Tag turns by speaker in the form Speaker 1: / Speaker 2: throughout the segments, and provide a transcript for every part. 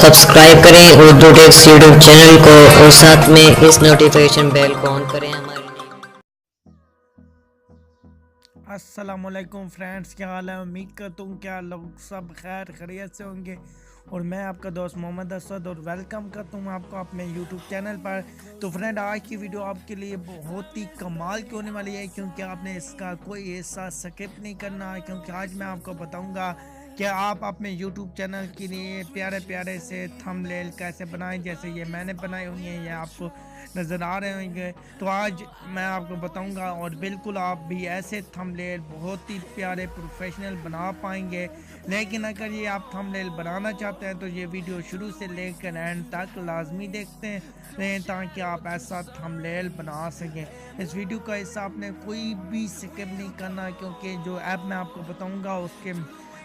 Speaker 1: Subscribe करें Urdu takes YouTube channel को और साथ में इस नोटिफिकेशन बेल को ऑन करें हमारी
Speaker 2: अस्सलामुअलैकुम फ्रेंड्स, क्या हाल है। उम्मीद करता हूँ क्या लोग सब खैर खैरियत से होंगे। और मैं आपका दोस्त मोहम्मद असद और वेलकम करता हूँ आपको अपने यूट्यूब चैनल पर। तो फ्रेंड, आज की वीडियो आपके लिए बहुत ही कमाल की होने वाली है, क्योंकि आपने इसका कोई हिस्सा स्किप नहीं करना, क्योंकि आज मैं आपको बताऊँगा कि आप अपने यूट्यूब चैनल के लिए प्यारे प्यारे से थंबनेल कैसे बनाएं, जैसे ये मैंने बनाए हुए हैं, ये आपको नज़र आ रहे होंगे। तो आज मैं आपको बताऊंगा और बिल्कुल आप भी ऐसे थंबनेल बहुत ही प्यारे प्रोफेशनल बना पाएंगे। लेकिन अगर ये आप थंबनेल बनाना चाहते हैं तो ये वीडियो शुरू से लेकर एंड तक लाजमी देखते रहें, ताकि आप ऐसा थंबनेल बना सकें। इस वीडियो का हिस्सा आपने कोई भी स्किप नहीं करना, क्योंकि जो ऐप मैं आपको बताऊंगा उसके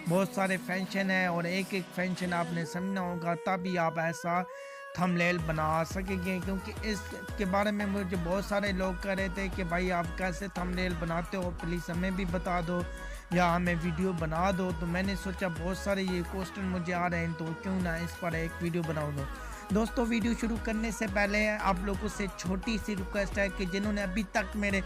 Speaker 2: बहुत सारे फंक्शन है और एक एक फंक्शन आपने समझना होगा, तभी आप ऐसा थंबनेल बना सकेंगे। क्योंकि इसके बारे में मुझे बहुत सारे लोग कह रहे थे कि भाई आप कैसे थंबनेल बनाते हो, प्लीज़ हमें भी बता दो या हमें वीडियो बना दो। तो मैंने सोचा बहुत सारे ये क्वेश्चन मुझे आ रहे हैं, तो क्यों ना इस पर एक वीडियो बनाऊँ दो। दोस्तों, वीडियो शुरू करने से पहले आप लोगों से छोटी सी रिक्वेस्ट है कि जिन्होंने अभी तक मेरे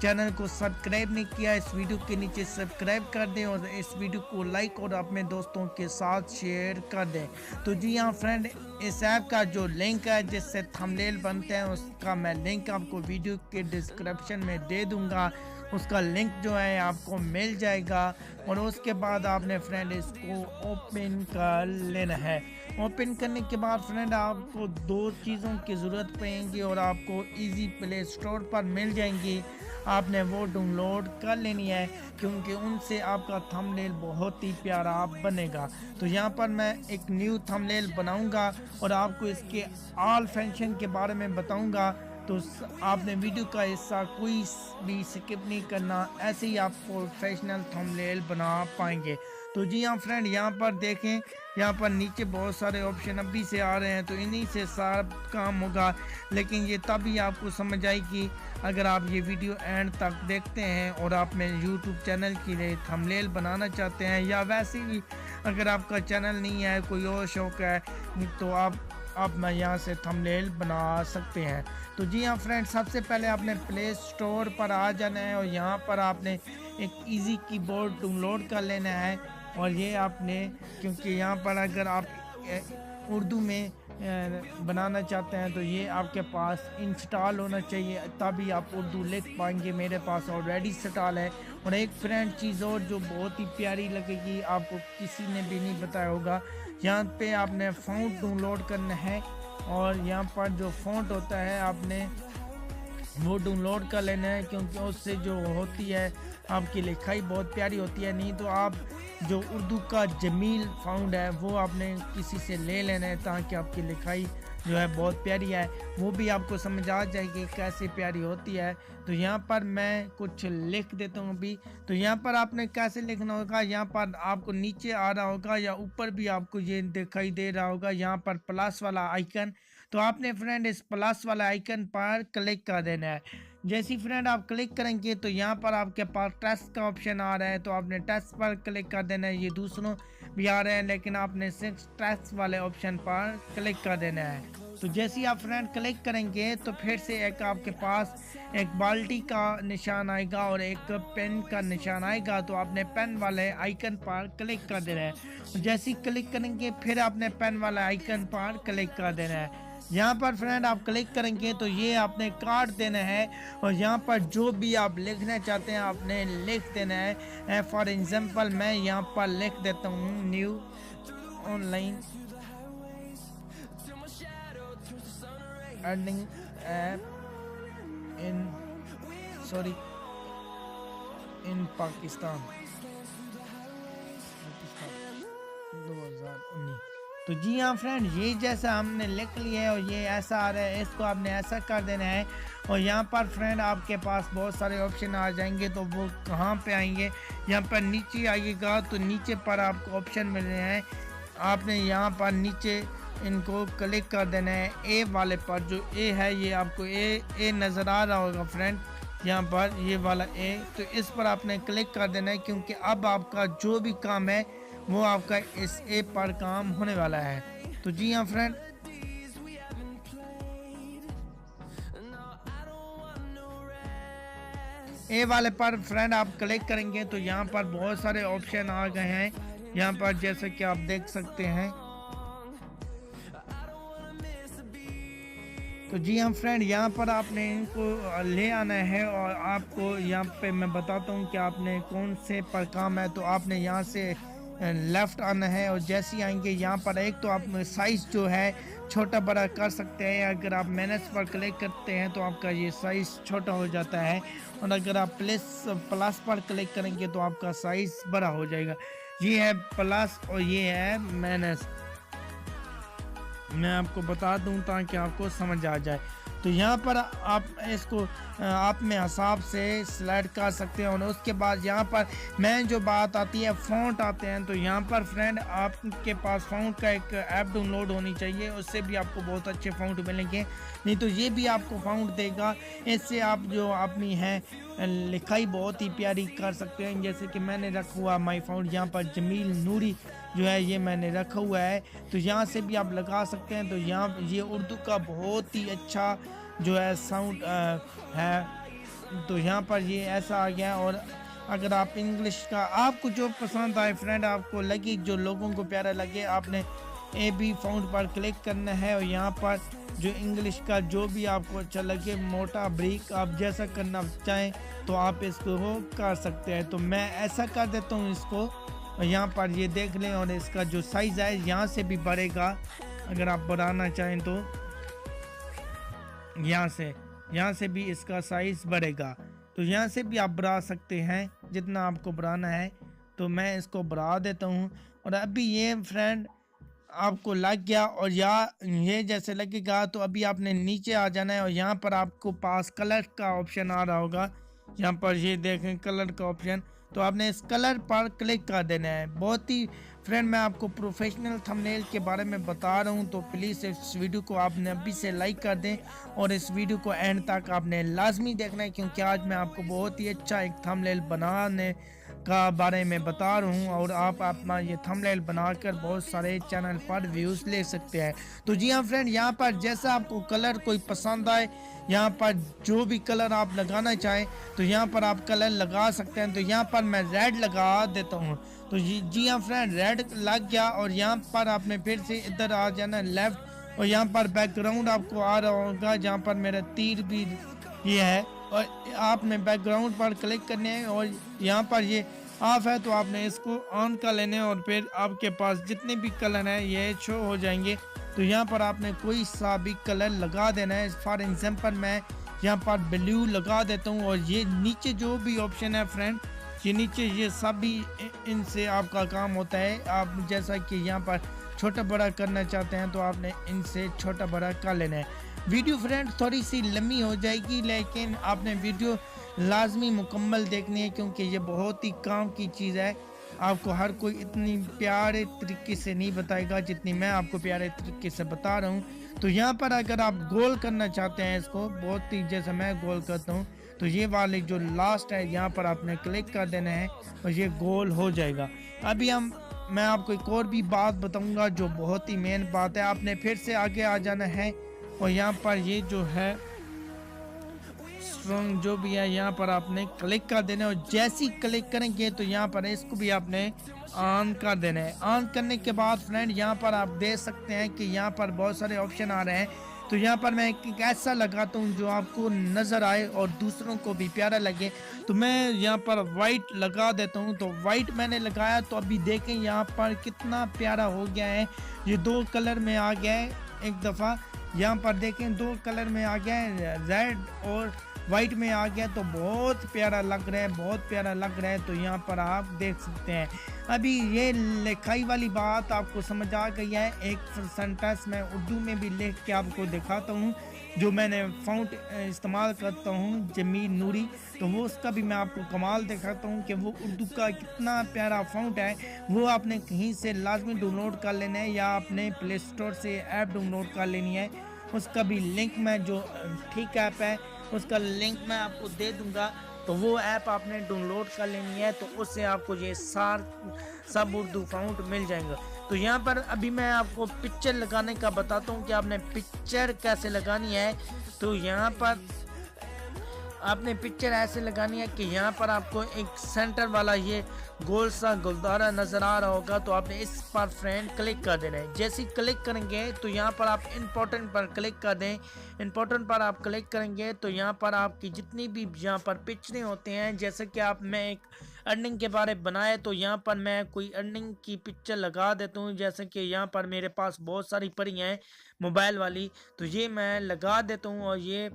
Speaker 2: चैनल को सब्सक्राइब नहीं किया, इस वीडियो के नीचे सब्सक्राइब कर दें और इस वीडियो को लाइक और अपने दोस्तों के साथ शेयर कर दें। तो जी हाँ फ्रेंड, इस ऐप का जो लिंक है जिससे थंबनेल बनते हैं, उसका मैं लिंक आपको वीडियो के डिस्क्रिप्शन में दे दूंगा। उसका लिंक जो है आपको मिल जाएगा और उसके बाद आपने फ्रेंड इसको ओपन कर लेना है। ओपन करने के बाद फ्रेंड आपको दो चीज़ों की ज़रूरत पड़ेगी और आपको इजी प्ले स्टोर पर मिल जाएंगी। आपने वो डाउनलोड कर लेनी है, क्योंकि उनसे आपका थंबनेल बहुत ही प्यारा बनेगा। तो यहाँ पर मैं एक न्यू थंबनेल बनाऊंगा और आपको इसके ऑल फंक्शन के बारे में बताऊंगा। तो आपने वीडियो का हिस्सा कोई भी स्किप नहीं करना, ऐसे ही आप प्रोफेशनल थंबनेल बना पाएंगे। तो जी हाँ फ्रेंड, यहाँ पर देखें, यहाँ पर नीचे बहुत सारे ऑप्शन अभी से आ रहे हैं, तो इन्हीं से सारा काम होगा। लेकिन ये तभी आपको समझ आएगी अगर आप ये वीडियो एंड तक देखते हैं और आप मेरे यूट्यूब चैनल के लिए थंबनेल बनाना चाहते हैं, या वैसे ही अगर आपका चैनल नहीं है, कोई और शौक है, तो आप मैं यहाँ से थंबनेल बना सकते हैं। तो जी हाँ फ्रेंड, सबसे पहले आपने प्ले स्टोर पर आ जाना है और यहाँ पर आपने एक इजी कीबोर्ड डाउनलोड कर लेना है। और ये आपने, क्योंकि यहाँ पर अगर आप उर्दू में बनाना चाहते हैं तो ये आपके पास इंस्टॉल होना चाहिए, तभी आप उर्दू लिख पाएंगे। मेरे पास ऑलरेडी इंस्टॉल है। और एक फ्रेंड चीज़ और जो बहुत ही प्यारी लगेगी, आपको किसी ने भी नहीं बताया होगा, यहाँ पे आपने फ़ॉन्ट डाउनलोड करना है और यहाँ पर जो फ़ॉन्ट होता है आपने वो डाउनलोड कर लेना है, क्योंकि उससे जो होती है आपकी लिखाई बहुत प्यारी होती है। नहीं तो आप जो उर्दू का जमील फ़ॉन्ट है वो आपने किसी से ले लेना है, ताकि आपकी लिखाई जो है बहुत प्यारी है, वो भी आपको समझ आ जाएगी कैसे प्यारी होती है। तो यहाँ पर मैं कुछ लिख देता हूँ अभी। तो यहाँ पर आपने कैसे लिखना होगा, यहाँ पर आपको नीचे आ रहा होगा या ऊपर भी आपको ये दिखाई दे रहा होगा, यहाँ पर प्लस वाला आइकन। तो आपने फ्रेंड इस प्लस वाला आइकन पर क्लिक कर देना है। जैसी फ्रेंड आप क्लिक करेंगे तो यहाँ पर आपके पास टेक्स्ट का ऑप्शन आ रहा है, तो आपने टेक्स्ट पर क्लिक कर देना है। ये दूसरों भी आ रहे हैं, लेकिन आपने सिर्फ टेक्स्ट वाले ऑप्शन पर क्लिक कर देना है। तो जैसे ही आप फ्रेंड क्लिक करेंगे तो फिर से एक आपके पास एक बाल्टी का निशान आएगा और एक पेन का निशान आएगा, तो आपने पेन वाले आइकन पर क्लिक कर देना है। जैसे ही क्लिक करेंगे फिर आपने पेन वाले आइकन पर क्लिक कर देना है। यहाँ पर फ्रेंड आप क्लिक करेंगे तो ये आपने काट देना है और यहाँ पर जो भी आप लिखना चाहते हैं आपने लिख देना है। फॉर एग्जांपल मैं यहाँ पर लिख देता हूँ new online earning app in in Pakistan 2019। तो जी हाँ फ्रेंड, ये जैसा हमने लिख लिया है और ये ऐसा आ रहा है, इसको आपने ऐसा कर देना है। और यहाँ पर फ्रेंड आपके पास बहुत सारे ऑप्शन आ जाएंगे, तो वो कहाँ पे आएंगे, यहाँ पर नीचे आइएगा तो नीचे पर आपको ऑप्शन मिल रहे हैं। आपने यहाँ पर नीचे इनको क्लिक कर देना है, ए वाले पर। जो ए है ये आपको ए नज़र आ रहा होगा फ्रेंड, यहाँ पर ये वाला ए, तो इस पर आपने क्लिक कर देना है, क्योंकि अब आपका जो भी काम है वो आपका इस ऐप पर काम होने वाला है। तो जी हाँ फ्रेंड, ए वाले पर फ्रेंड आप क्लिक करेंगे तो यहाँ पर बहुत सारे ऑप्शन आ गए हैं। यहाँ पर जैसे कि आप देख सकते हैं। तो जी हाँ फ्रेंड, यहाँ पर आपने इनको ले आना है और आपको यहाँ पे मैं बताता हूँ कि आपने कौन से पर काम है। तो आपने यहाँ से लेफ्ट आना है और जैसे ही आएंगे यहाँ पर एक तो आप साइज़ जो है छोटा बड़ा कर सकते हैं। अगर आप मैनेज पर क्लिक करते हैं तो आपका ये साइज़ छोटा हो जाता है, और अगर आप प्लस पर क्लिक करेंगे तो आपका साइज़ बड़ा हो जाएगा। ये है प्लस और ये है मैनेज। मैं आपको बता दूं ताकि आपको समझ आ जाए। तो यहाँ पर आप इसको आप में हिसाब से स्लाइड कर सकते हैं। और उसके बाद यहाँ पर मैं जो बात आती है फ़ॉन्ट आते हैं। तो यहाँ पर फ्रेंड आपके पास फ़ॉन्ट का एक ऐप डाउनलोड होनी चाहिए, उससे भी आपको बहुत अच्छे फ़ॉन्ट मिलेंगे। नहीं तो ये भी आपको फ़ॉन्ट देगा, इससे आप जो अपनी है लिखाई बहुत ही प्यारी कर सकते हैं। जैसे कि मैंने रखा हुआ माई फ़ॉन्ट यहाँ पर जमील नूरी जो है ये मैंने रखा हुआ है, तो यहाँ से भी आप लगा सकते हैं। तो यहाँ ये उर्दू का बहुत ही अच्छा जो है साउंड है। तो यहाँ पर ये ऐसा आ गया। और अगर आप इंग्लिश का आपको जो पसंद आए फ्रेंड, आपको लगे जो लोगों को प्यारा लगे, आपने ए बी फ़ॉन्ट पर क्लिक करना है। और यहाँ पर जो इंग्लिश का जो भी आपको अच्छा लगे, मोटा ब्रीक आप जैसा करना चाहें तो आप इसको कर सकते हैं। तो मैं ऐसा कर देता हूँ इसको, और यहाँ पर ये देख लें। और इसका जो साइज़ है यहाँ से भी बढ़ेगा, अगर आप बढ़ाना चाहें तो यहाँ से भी इसका साइज़ बढ़ेगा। तो यहाँ से भी आप बढ़ा सकते हैं जितना आपको बढ़ाना है। तो मैं इसको बढ़ा देता हूँ। और अभी ये फ्रेंड आपको लग गया, और ये जैसे लगेगा तो अभी आपने नीचे आ जाना है। और यहाँ पर आपको पास कलर का ऑप्शन आ रहा होगा, यहाँ पर ये देखें कलर का ऑप्शन। तो आपने इस कलर पर क्लिक कर देना है। बहुत ही फ्रेंड मैं आपको प्रोफेशनल थंबनेल के बारे में बता रहा हूँ, तो प्लीज़ इस वीडियो को आपने अभी से लाइक कर दें और इस वीडियो को एंड तक आपने लाजमी देखना है, क्योंकि आज मैं आपको बहुत ही अच्छा एक थंबनेल बनाने का बारे में बता रहा हूँ। और आप अपना ये थंबनेल बनाकर बहुत सारे चैनल पर व्यूज़ ले सकते हैं। तो जी हाँ फ्रेंड, यहाँ पर जैसा आपको कलर कोई पसंद आए, यहाँ पर जो भी कलर आप लगाना चाहें तो यहाँ पर आप कलर लगा सकते हैं। तो यहाँ पर मैं रेड लगा देता हूँ। तो जी हाँ फ्रेंड, रेड लग गया। और यहाँ पर आपने फिर से इधर आ जाना लेफ्ट, और यहाँ पर बैकग्राउंड आपको आ रहा होगा, जहाँ पर मेरा तीर भी ये है। और आपने बैकग्राउंड पर क्लिक करने हैं, और यहाँ पर ये ऑफ है तो आपने इसको ऑन कर लेने, और फिर आपके पास जितने भी कलर हैं ये शो हो जाएंगे। तो यहाँ पर आपने कोई सा भी कलर लगा देना है। फॉर एग्जांपल मैं यहाँ पर ब्लू लगा देता हूँ। और ये नीचे जो भी ऑप्शन है फ्रेंड, ये नीचे ये सभी इनसे आपका काम होता है। आप जैसा कि यहाँ पर छोटा बड़ा करना चाहते हैं तो आपने इनसे छोटा बड़ा कर लेना है। वीडियो फ्रेंड थोड़ी सी लंबी हो जाएगी, लेकिन आपने वीडियो लाजमी मुकम्मल देखनी है, क्योंकि ये बहुत ही काम की चीज़ है। आपको हर कोई इतनी प्यारे तरीके से नहीं बताएगा जितनी मैं आपको प्यारे तरीके से बता रहा हूँ। तो यहाँ पर अगर आप गोल करना चाहते हैं इसको बहुत ही जैसे मैं गोल करता हूँ, तो ये वाले जो लास्ट है यहाँ पर आपने क्लिक कर देना है और ये गोल हो जाएगा। अभी मैं आपको एक और भी बात बताऊँगा जो बहुत ही मेन बात है। आपने फिर से आगे आ जाना है, और यहाँ पर ये जो है स्ट्रॉन्ग जो भी है यहाँ पर आपने क्लिक कर देना है। और जैसे ही क्लिक करेंगे तो यहाँ पर इसको भी आपने ऑन कर देना है। ऑन करने के बाद फ्रेंड यहाँ पर आप देख सकते हैं कि यहाँ पर बहुत सारे ऑप्शन आ रहे हैं। तो यहाँ पर मैं एक ऐसा लगाता हूँ जो आपको नज़र आए और दूसरों को भी प्यारा लगे। तो मैं यहाँ पर वाइट लगा देता हूँ। तो वाइट मैंने लगाया, तो अभी देखें यहाँ पर कितना प्यारा हो गया है। ये दो कलर में आ गया है। एक दफ़ा यहाँ पर देखें दो कलर में आ गया है, रेड और वाइट में आ गया, तो बहुत प्यारा लग रहा है, बहुत प्यारा लग रहा है। तो यहाँ पर आप देख सकते हैं। अभी ये लिखाई वाली बात आपको समझ आ गई है। एक सेंटेंस मैं उर्दू में भी लिख के आपको दिखाता हूँ, जो मैंने फ़ॉन्ट इस्तेमाल करता हूँ जमील नूरी। तो वो उसका भी मैं आपको कमाल दिखाता हूँ कि वो उर्दू का कितना प्यारा फ़ॉन्ट है। वो आपने कहीं से लाजमी डाउनलोड कर लेना है, या आपने प्ले स्टोर से ऐप डाउनलोड कर लेनी है। उसका भी लिंक मैं जो ठीक ऐप है उसका लिंक मैं आपको दे दूंगा। तो वो ऐप आपने डाउनलोड कर लेनी है, तो उससे आपको ये सब उर्दू फ़ॉन्ट मिल जाएंगे। तो यहाँ पर अभी मैं आपको पिक्चर लगाने का बताता हूँ कि आपने पिक्चर कैसे लगानी है। तो यहाँ पर आपने पिक्चर ऐसे लगानी है कि यहाँ पर आपको एक सेंटर वाला ये गोल सा गुब्बारा नज़र आ रहा होगा, तो आपने इस पर फ्रेंड क्लिक कर देना है। जैसे ही क्लिक करेंगे तो यहाँ पर आप इम्पोर्टेंट पर क्लिक कर दें। इम्पोर्टेंट पर आप क्लिक करेंगे तो यहाँ पर आपकी जितनी भी यहाँ पर पिक्चरें होते हैं, जैसे कि आप मैं एक अर्निंग के बारे में बनाए तो यहाँ पर मैं कोई अर्निंग की पिक्चर लगा देता हूँ। जैसे कि यहाँ पर मेरे पास बहुत सारी पड़ी हैं मोबाइल वाली, तो ये मैं लगा देता हूँ और ये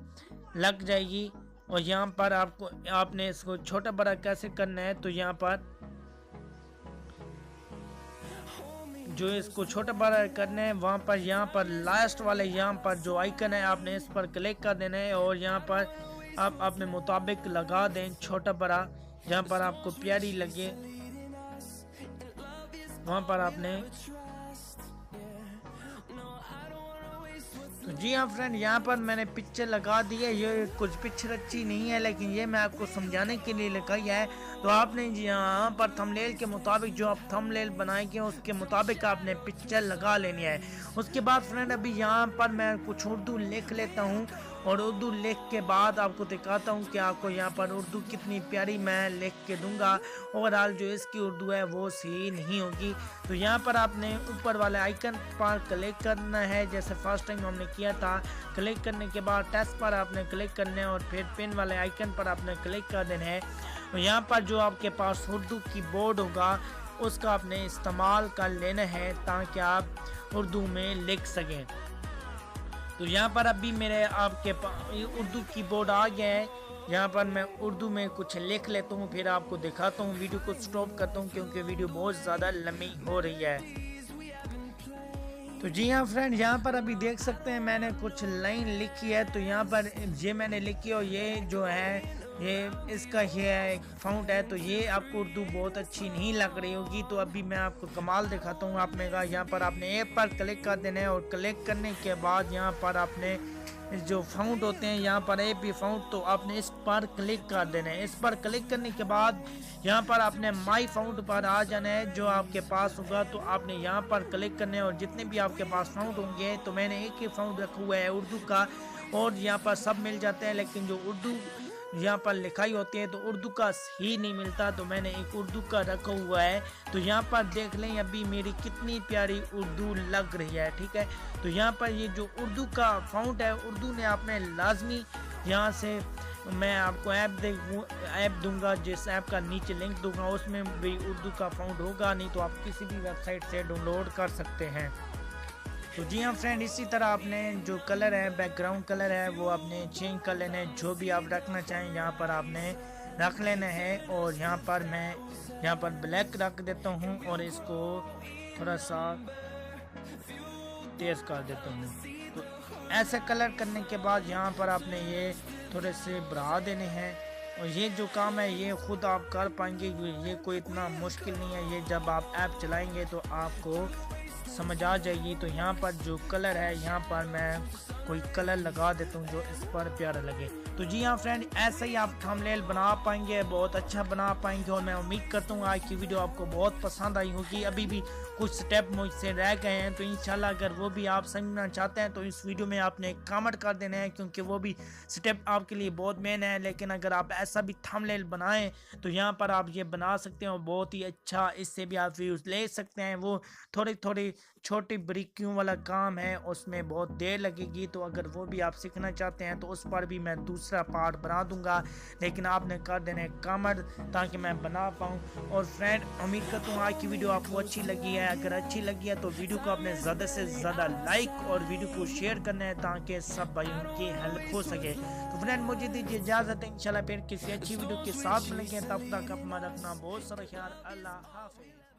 Speaker 2: लग जाएगी। और यहाँ पर आपने इसको छोटा बड़ा कैसे करना है, तो यहाँ पर जो इसको छोटा बड़ा करना है वहाँ पर यहाँ पर लास्ट वाले यहाँ पर जो आइकन है आपने इस पर क्लिक कर देना है और यहाँ पर आप अपने मुताबिक लगा दें छोटा बड़ा, जहाँ पर आपको प्यारी लगे वहाँ पर आपने। तो जी हाँ फ्रेंड, यहाँ पर मैंने पिक्चर लगा दी है। ये कुछ पिक्चर अच्छी नहीं है लेकिन ये मैं आपको समझाने के लिए लगाई है। तो आपने यहाँ पर थंबनेल के मुताबिक जो आप थंबनेल बनाएंगे उसके मुताबिक आपने पिक्चर लगा लेनी है। उसके बाद फ्रेंड अभी यहाँ पर मैं कुछ उर्दू लिख लेता हूँ और उर्दू लिख के बाद आपको दिखाता हूँ कि आपको यहाँ पर उर्दू कितनी प्यारी मैं लिख के दूंगा। ओवरऑल जो इसकी उर्दू है वो सही नहीं होगी। तो यहाँ पर आपने ऊपर वाले आइकन पर क्लिक करना है, जैसे फर्स्ट टाइम हमने किया था। क्लिक करने के बाद टेक्स्ट पर आपने क्लिक करना है और फिर पेन वाले आइकन पर आपने क्लिक कर देना है। और यहाँ पर जो आपके पास उर्दू कीबोर्ड होगा उसका आपने इस्तेमाल कर लेना है ताकि आप उर्दू में लिख सकें। तो यहाँ पर अभी मेरे आपके उर्दू कीबोर्ड आ गया है। यहाँ पर मैं उर्दू में कुछ लिख लेता हूँ फिर आपको दिखाता हूँ। वीडियो को स्टॉप करता हूँ क्योंकि वीडियो बहुत ज़्यादा लंबी हो रही है। तो जी हाँ फ्रेंड, यहाँ पर अभी देख सकते हैं मैंने कुछ लाइन लिखी है। तो यहाँ पर ये मैंने लिखी और ये जो है ये इसका ये फाउंट है। तो ये आपको उर्दू बहुत अच्छी नहीं लग रही होगी, तो अभी मैं आपको कमाल दिखाता हूँ। आपने कहा यहाँ पर आपने ए पर क्लिक कर देना है और क्लिक करने के बाद यहाँ पर आपने जो फाउंट होते हैं यहाँ पर ए पी फाउंट, तो आपने इस पर क्लिक कर देना है। इस पर क्लिक करने के बाद यहाँ पर आपने माई फाउंट पर आ जाना है जो आपके पास होगा। तो आपने यहाँ पर क्लिक करना है और जितने भी आपके पास फाउंट होंगे, तो मैंने एक ही फाउंट रखा हुआ है उर्दू का और यहाँ पर सब मिल जाते हैं, लेकिन जो उर्दू यहाँ पर लिखाई होती है तो उर्दू का ही नहीं मिलता, तो मैंने एक उर्दू का रखा हुआ है। तो यहाँ पर देख लें अभी मेरी कितनी प्यारी उर्दू लग रही है, ठीक है। तो यहाँ पर ये जो उर्दू का फाउंट है उर्दू ने आपने लाजमी यहाँ से मैं आपको ऐप दूंगा, जिस ऐप का नीचे लिंक दूंगा उसमें भी उर्दू का फाउंट होगा, नहीं तो आप किसी भी वेबसाइट से डाउनलोड कर सकते हैं। तो जी हाँ फ्रेंड, इसी तरह आपने जो कलर है बैकग्राउंड कलर है वो आपने चेंज कर लेना है। जो भी आप रखना चाहें यहाँ पर आपने रख लेना है। और यहाँ पर मैं यहाँ पर ब्लैक रख देता हूँ और इसको थोड़ा सा तेज कर देता हूँ। तो ऐसे कलर करने के बाद यहाँ पर आपने ये थोड़े से बढ़ा देने हैं और ये जो काम है ये खुद आप कर पाएंगे, ये कोई इतना मुश्किल नहीं है। ये जब आप ऐप चलाएंगे तो आपको समझ आ जाएगी। तो यहाँ पर जो कलर है यहाँ पर मैं कोई कलर लगा देता हूँ जो इस पर प्यारा लगे। तो जी हाँ फ्रेंड, ऐसे ही आप थंबनेल बना पाएंगे, बहुत अच्छा बना पाएंगे। और मैं उम्मीद करता हूँ आज की वीडियो आपको बहुत पसंद आई होगी। अभी भी कुछ स्टेप मुझसे रह गए हैं, तो इंशाल्लाह अगर वो भी आप समझना चाहते हैं तो इस वीडियो में आपने कमेंट कर देना है, क्योंकि वो भी स्टेप आपके लिए बहुत मेन है। लेकिन अगर आप ऐसा भी थंबनेल बनाएं तो यहाँ पर आप ये बना सकते हो बहुत ही अच्छा, इससे भी आप व्यूज़ ले सकते हैं। वो थोड़ी छोटी बारीकियों वाला काम है, उसमें बहुत देर लगेगी। तो अगर वो भी आप सीखना चाहते हैं तो उस पर भी मैं दूसरा पार्ट बना दूंगा, लेकिन आपने कर देना है कमेंट ताकि मैं बना पाऊँ। और फ्रेंड, उम्मीद करता हूँ आज की वीडियो आपको अच्छी लगी है। अगर अच्छी लगी है तो वीडियो को आपने ज़्यादा से ज़्यादा लाइक और वीडियो को शेयर करना है ताकि सब भाइयों की हेल्प हो सके। तो फ्रेंड, मुझे दीजिए इजाज़त है, इंशाल्लाह फिर किसी अच्छी वीडियो के साथ मिलेंगे। तब तक अपना रखना बहुत सारा ख्याल। अल्लाह हाफिज़।